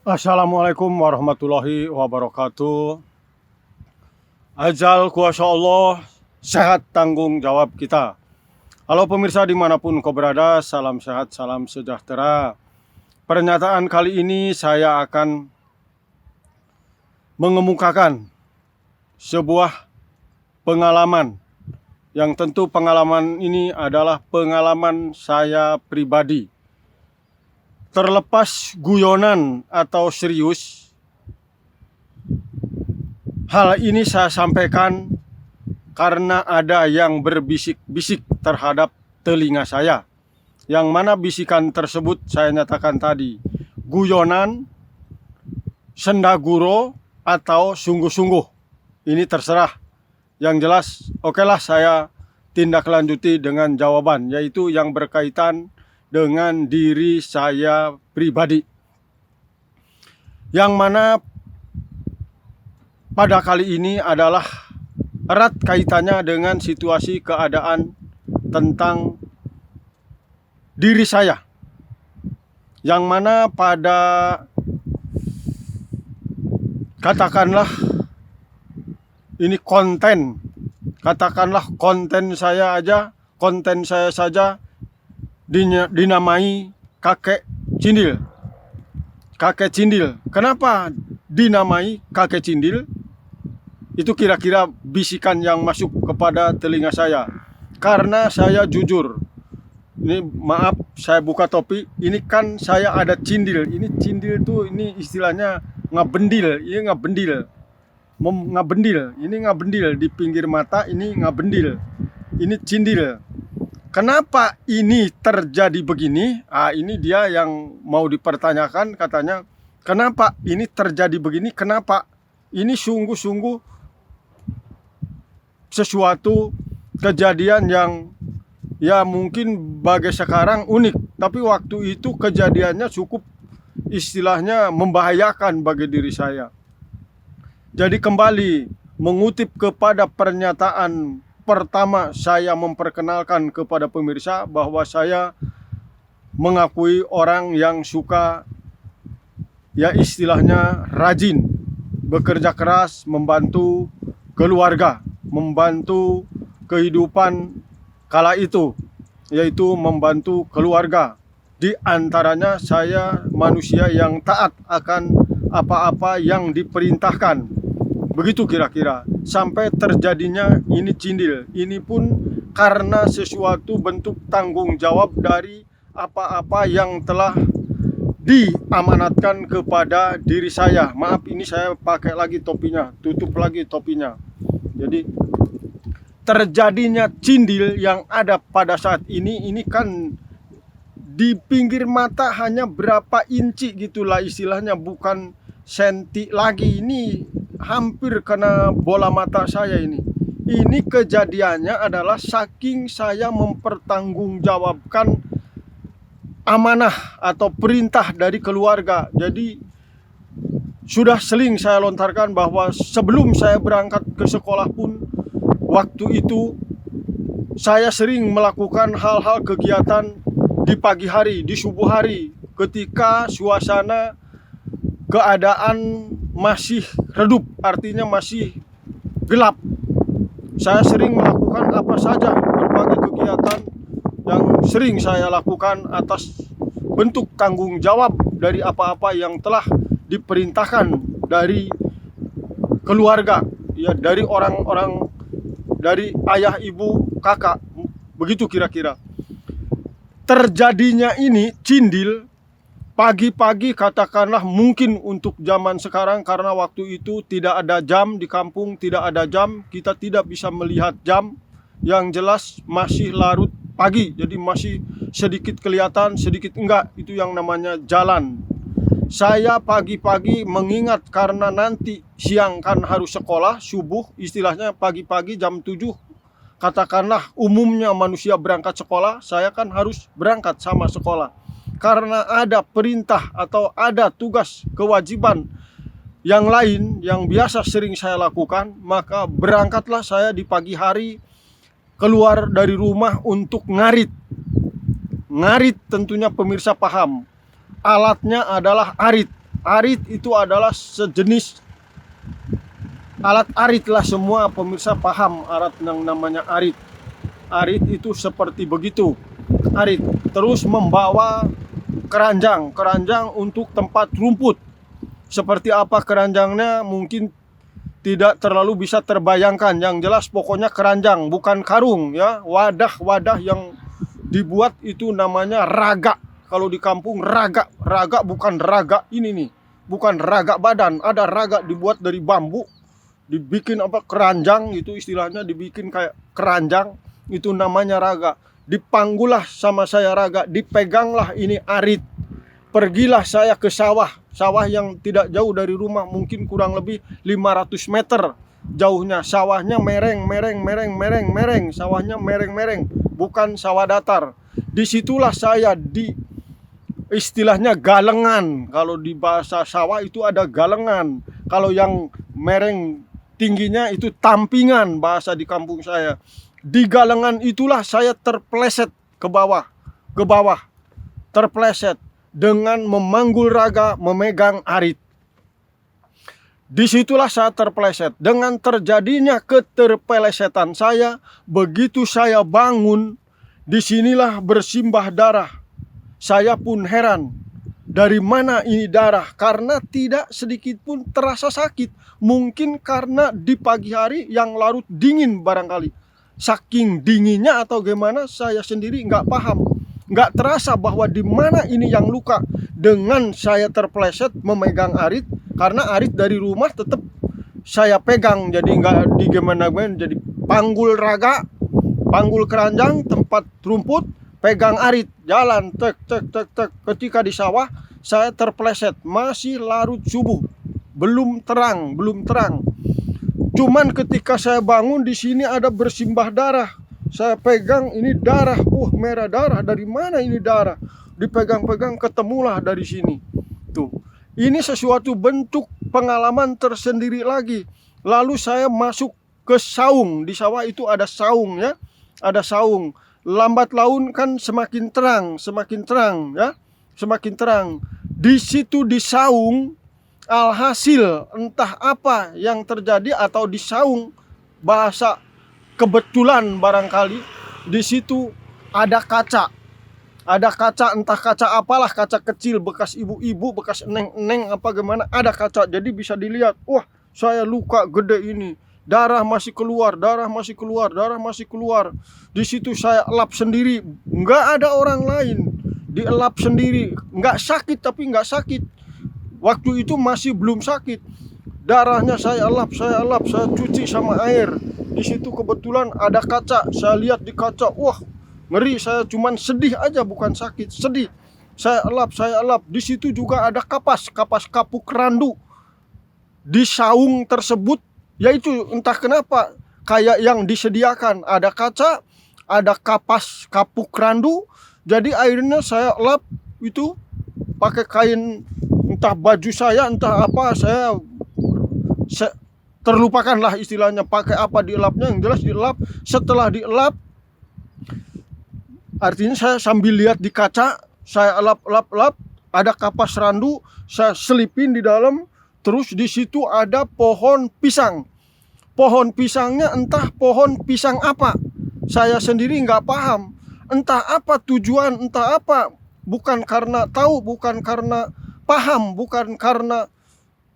Assalamualaikum warahmatullahi wabarakatuh. Ajal kuasa Allah, sehat tanggung jawab kita. Halo pemirsa dimanapun kau berada, salam sehat, salam sejahtera. Pernyataan kali ini saya akan mengemukakan sebuah pengalaman, yang tentu pengalaman ini adalah pengalaman saya pribadi. Terlepas guyonan atau serius, hal ini saya sampaikan karena ada yang berbisik-bisik terhadap telinga saya. Yang mana bisikan tersebut saya nyatakan tadi guyonan, sendaguro, atau sungguh-sungguh. Ini terserah. Yang jelas, okelah saya tindak lanjuti dengan jawaban, yaitu yang berkaitan dengan diri saya pribadi, yang mana pada kali ini adalah erat kaitannya dengan situasi keadaan tentang diri saya, yang mana pada katakanlah ini konten saya saja dinamai kakek cindil. Kakek cindil. Kenapa dinamai kakek cindil? Itu kira-kira bisikan yang masuk kepada telinga saya. Karena saya jujur. Ini maaf, saya buka topi. Ini kan saya ada cindil. Ini cindil tuh, ini istilahnya ngabendil. Ini ngabendil. Ini ngabendil di pinggir mata. Ini ngabendil. Ini cindil. Kenapa ini terjadi begini? Ini dia yang mau dipertanyakan, katanya. Kenapa ini terjadi begini? Kenapa? Ini sungguh-sungguh sesuatu kejadian yang ya mungkin bagi sekarang unik, tapi waktu itu kejadiannya cukup istilahnya membahayakan bagi diri saya. Jadi kembali mengutip kepada pernyataan pertama, saya memperkenalkan kepada pemirsa bahwa saya mengakui orang yang suka, ya istilahnya rajin, bekerja keras, membantu keluarga, membantu kehidupan kala itu, yaitu membantu keluarga. Di antaranya saya manusia yang taat akan apa-apa yang diperintahkan. Begitu kira-kira, sampai terjadinya ini cindil. Ini pun karena sesuatu bentuk tanggung jawab dari apa-apa yang telah diamanatkan kepada diri saya. Maaf, ini saya pakai lagi topinya, tutup lagi topinya. Jadi terjadinya cindil yang ada pada saat ini kan di pinggir mata hanya berapa inci gitulah istilahnya, bukan senti lagi. Ini hampir kena bola mata saya ini. Ini kejadiannya adalah saking saya mempertanggungjawabkan amanah atau perintah dari keluarga. Jadi sudah sering saya lontarkan bahwa sebelum saya berangkat ke sekolah pun, waktu itu saya sering melakukan hal-hal kegiatan di pagi hari, di subuh hari, ketika suasana keadaan masih redup, artinya masih gelap. Saya sering melakukan apa saja, berbagai kegiatan yang sering saya lakukan atas bentuk tanggung jawab dari apa-apa yang telah diperintahkan dari keluarga, ya dari orang-orang, dari ayah, ibu, kakak. Begitu kira-kira. Terjadinya ini cindil pagi-pagi, katakanlah mungkin untuk zaman sekarang, karena waktu itu tidak ada jam di kampung, tidak ada jam, kita tidak bisa melihat jam. Yang jelas masih larut pagi, jadi masih sedikit kelihatan, sedikit enggak, itu yang namanya jalan. Saya pagi-pagi mengingat karena nanti siang kan harus sekolah, subuh, istilahnya pagi-pagi jam 7, katakanlah umumnya manusia berangkat sekolah, saya kan harus berangkat sama sekolah. Karena ada perintah atau ada tugas kewajiban yang lain yang biasa sering saya lakukan, maka berangkatlah saya di pagi hari keluar dari rumah untuk ngarit. Ngarit tentunya pemirsa paham, alatnya adalah arit. Arit itu adalah sejenis alat arit lah, semua pemirsa paham alat yang namanya arit. Arit itu seperti begitu. Arit terus membawa keranjang untuk tempat rumput. Seperti apa keranjangnya mungkin tidak terlalu bisa terbayangkan. Yang jelas pokoknya keranjang, bukan karung ya. Wadah-wadah yang dibuat itu namanya raga. Kalau di kampung raga bukan raga ini nih, bukan raga badan. Ada raga dibuat dari bambu, dibikin keranjang, itu istilahnya dibikin kayak keranjang, itu namanya raga. Dipanggulah sama saya raga, dipeganglah ini arit. Pergilah saya ke sawah yang tidak jauh dari rumah, mungkin kurang lebih 500 meter jauhnya. Sawahnya mereng, sawahnya mereng, bukan sawah datar. Disitulah saya istilahnya galengan. Kalau di bahasa sawah itu ada galengan. Kalau yang mereng tingginya itu tampingan bahasa di kampung saya. Di galengan itulah saya terpleset ke bawah. Terpleset dengan memanggul raga, memegang arit. Disitulah saya terpleset. Dengan terjadinya keterpelesetan saya, begitu saya bangun, disinilah bersimbah darah. Saya pun heran, dari mana ini darah? Karena tidak sedikit pun terasa sakit. Mungkin karena di pagi hari yang larut dingin barangkali. Saking dinginnya atau gimana, saya sendiri nggak paham. Nggak terasa bahwa di mana ini yang luka. Dengan saya terpleset memegang arit, karena arit dari rumah tetap saya pegang. Jadi nggak di gimana-gimana. Jadi panggul raga, panggul keranjang, tempat rumput, pegang arit, jalan, tek. Ketika di sawah, saya terpleset, masih larut subuh, belum terang. Cuman ketika saya bangun, di sini ada bersimbah darah. Saya pegang, ini darah, merah darah. Dari mana ini darah? Dipegang-pegang, ketemulah dari sini. Tuh, ini sesuatu bentuk pengalaman tersendiri lagi. Lalu saya masuk ke saung. Di sawah itu ada saung ya, ada saung. Lambat laun kan semakin terang ya, semakin terang. Di situ di saung, alhasil entah apa yang terjadi, atau di saung bahasa kebetulan barangkali, di situ ada kaca. Ada kaca, entah kaca apalah, kaca kecil bekas ibu-ibu, bekas neng-neng apa gimana, ada kaca. Jadi bisa dilihat, wah, saya luka gede ini. Darah masih keluar. Di situ saya elap sendiri, nggak ada orang lain. Dielap sendiri, nggak sakit, tapi nggak sakit. Waktu itu masih belum sakit. Darahnya saya elap, saya cuci sama air. Di situ kebetulan ada kaca. Saya lihat di kaca, wah, ngeri. Saya cuman sedih aja, bukan sakit, sedih. Saya elap. Di situ juga ada kapas kapuk randu. Di saung tersebut, yaitu entah kenapa kayak yang disediakan, ada kaca, ada kapas kapuk randu. Jadi airnya saya lap itu pakai kain, entah baju saya, entah apa, saya terlupakan lah istilahnya pakai apa dielapnya. Yang jelas dielap. Setelah dielap, artinya saya sambil lihat di kaca, saya elap, ada kapas randu, saya selipin di dalam. Terus di situ ada pohon pisang. Pohon pisangnya entah pohon pisang apa, saya sendiri nggak paham. Entah apa tujuan, entah apa. Bukan karena tahu, bukan karena paham, bukan karena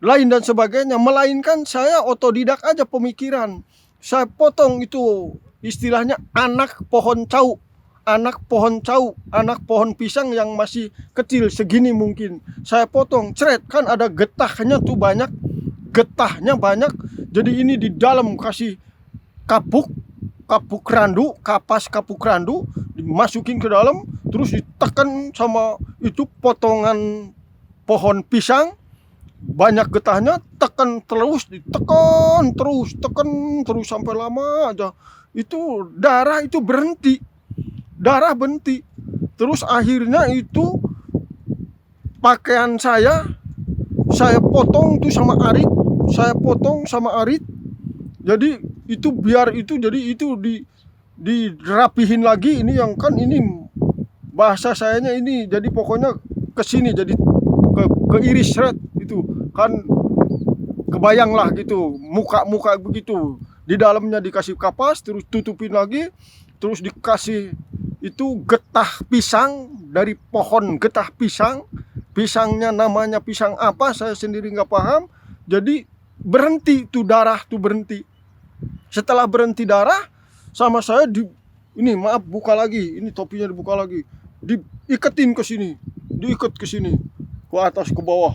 lain dan sebagainya, melainkan saya otodidak aja pemikiran. Saya potong itu istilahnya anak pohon cau, anak pohon pisang yang masih kecil segini mungkin. Saya potong, cret, kan ada getahnya tuh banyak. Jadi ini di dalam kasih kapas kapuk randu, dimasukin ke dalam, terus ditekan sama itu potongan pohon pisang. Banyak getahnya, ditekan terus sampai lama aja. Itu darah itu berhenti. Terus akhirnya itu pakaian saya potong tuh sama arit. Jadi itu dirapihin lagi. Ini yang kan ini bahasa sayanya ini, jadi pokoknya kesini, jadi keiris, gitu kan, kebayanglah gitu muka-muka begitu, di dalamnya dikasih kapas, terus tutupin lagi, terus dikasih itu getah pisang dari pohon getah pisang. Pisangnya namanya pisang apa saya sendiri nggak paham. Jadi berhenti tuh darah tuh berhenti. Setelah berhenti darah sama saya ini maaf buka lagi, ini topinya dibuka lagi, diiketin ke sini, diikat ke sini, ke atas ke bawah,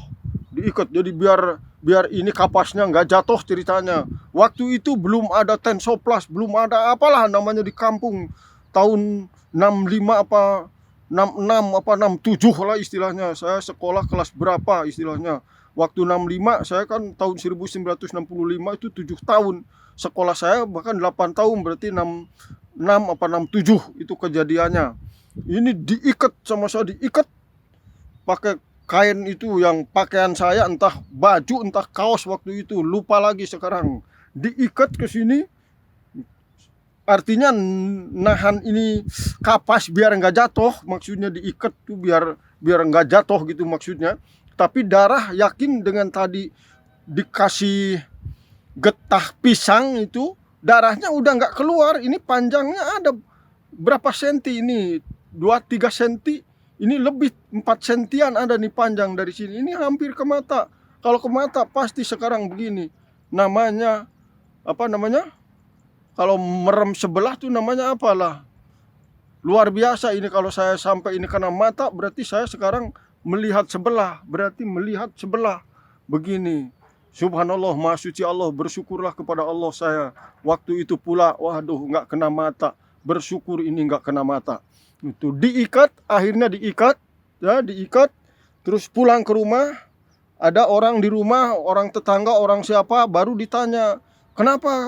diikat. Jadi biar ini kapasnya nggak jatuh ceritanya. Waktu itu belum ada Tensoplas, belum ada apalah namanya di kampung, tahun 65 apa 66 apa 67 lah istilahnya. Saya sekolah kelas berapa istilahnya. Waktu 65 saya kan tahun 1965 itu 7 tahun. Sekolah saya bahkan 8 tahun, berarti 66 apa 67 itu kejadiannya. Ini diikat sama saya, diikat pakai kain itu yang pakaian saya, entah baju entah kaos waktu itu, lupa lagi sekarang. Diikat ke sini, artinya nahan ini kapas biar nggak jatuh, maksudnya diikat tuh biar nggak jatuh gitu maksudnya. Tapi darah yakin dengan tadi dikasih getah pisang itu darahnya udah nggak keluar. Ini panjangnya ada berapa senti ini, 2-3 senti, ini lebih 4 sentian ada nih panjang dari sini. Ini hampir ke mata. Kalau ke mata pasti sekarang begini. Namanya apa namanya? Kalau merem sebelah tuh namanya apalah. Luar biasa ini, kalau saya sampai ini kena mata berarti saya sekarang melihat sebelah, berarti melihat sebelah begini. Subhanallah, maha suci Allah, bersyukurlah kepada Allah saya. Waktu itu pula, waduh nggak kena mata. Bersyukur ini nggak kena mata. Itu diikat, akhirnya diikat, ya diikat. Terus pulang ke rumah, ada orang di rumah, orang tetangga, orang siapa, baru ditanya, kenapa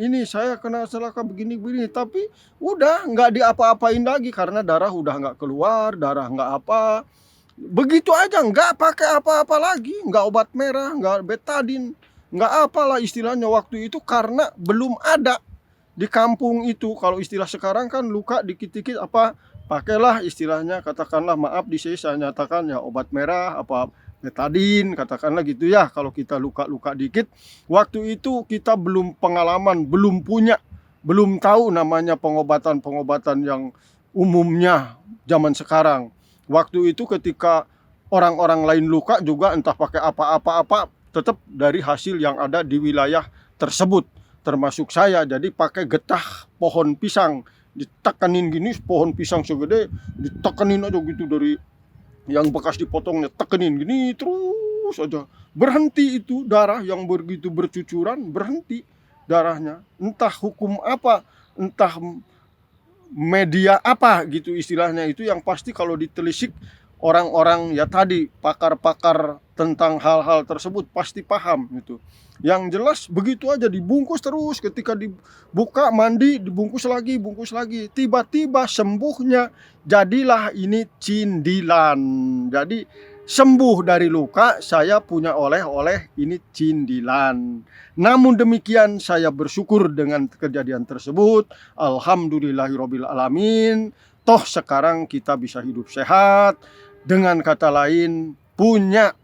ini saya kena celaka begini-begini. Tapi udah nggak diapa-apain lagi karena darah udah nggak keluar, darah nggak apa. Begitu aja, nggak pakai apa-apa lagi, nggak obat merah, nggak betadin, nggak apalah istilahnya waktu itu, karena belum ada di kampung itu. Kalau istilah sekarang kan luka dikit-dikit apa, pakailah istilahnya, katakanlah maaf di sini saya nyatakan ya obat merah apa betadin, katakanlah gitu ya. Kalau kita luka-luka dikit, waktu itu kita belum pengalaman, belum punya, belum tahu namanya pengobatan-pengobatan yang umumnya zaman sekarang. Waktu itu ketika orang-orang lain luka juga entah pakai apa-apa, tetap dari hasil yang ada di wilayah tersebut, termasuk saya. Jadi pakai getah pohon pisang, ditekanin gini, pohon pisang segede, ditekanin aja gitu, dari yang bekas dipotongnya tekenin gini terus aja. Berhenti itu darah yang begitu bercucuran, berhenti darahnya. Entah hukum apa, entah media apa gitu istilahnya. Itu yang pasti kalau ditelisik orang-orang ya tadi, pakar-pakar tentang hal-hal tersebut pasti paham gitu. Yang jelas begitu aja, dibungkus terus, ketika dibuka mandi dibungkus lagi, bungkus lagi. Tiba-tiba sembuhnya jadilah ini cindilan. Jadi sembuh dari luka, saya punya oleh-oleh ini cindilan. Namun demikian saya bersyukur dengan kejadian tersebut. Alhamdulillahirabbil alamin. Toh sekarang kita bisa hidup sehat. Dengan kata lain, punya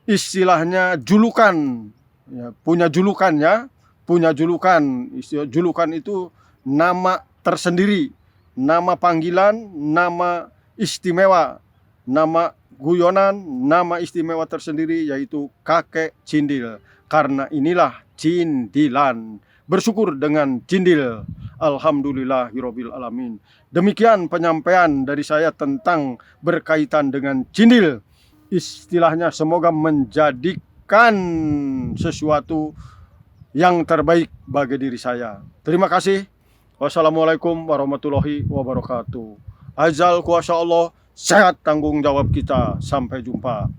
istilahnya julukan, ya, punya julukannya, punya julukan. Istilah julukan itu nama tersendiri, nama panggilan, nama istimewa, nama guyonan, nama istimewa tersendiri, yaitu kakek cindil. Karena inilah cindilan. Bersyukur dengan cindil. Alhamdulillahirabbil alamin. Demikian penyampaian dari saya tentang berkaitan dengan cindil. Istilahnya semoga menjadikan sesuatu yang terbaik bagi diri saya. Terima kasih. Wassalamualaikum warahmatullahi wabarakatuh. Azal kuasa Allah, sehat tanggung jawab kita. Sampai jumpa.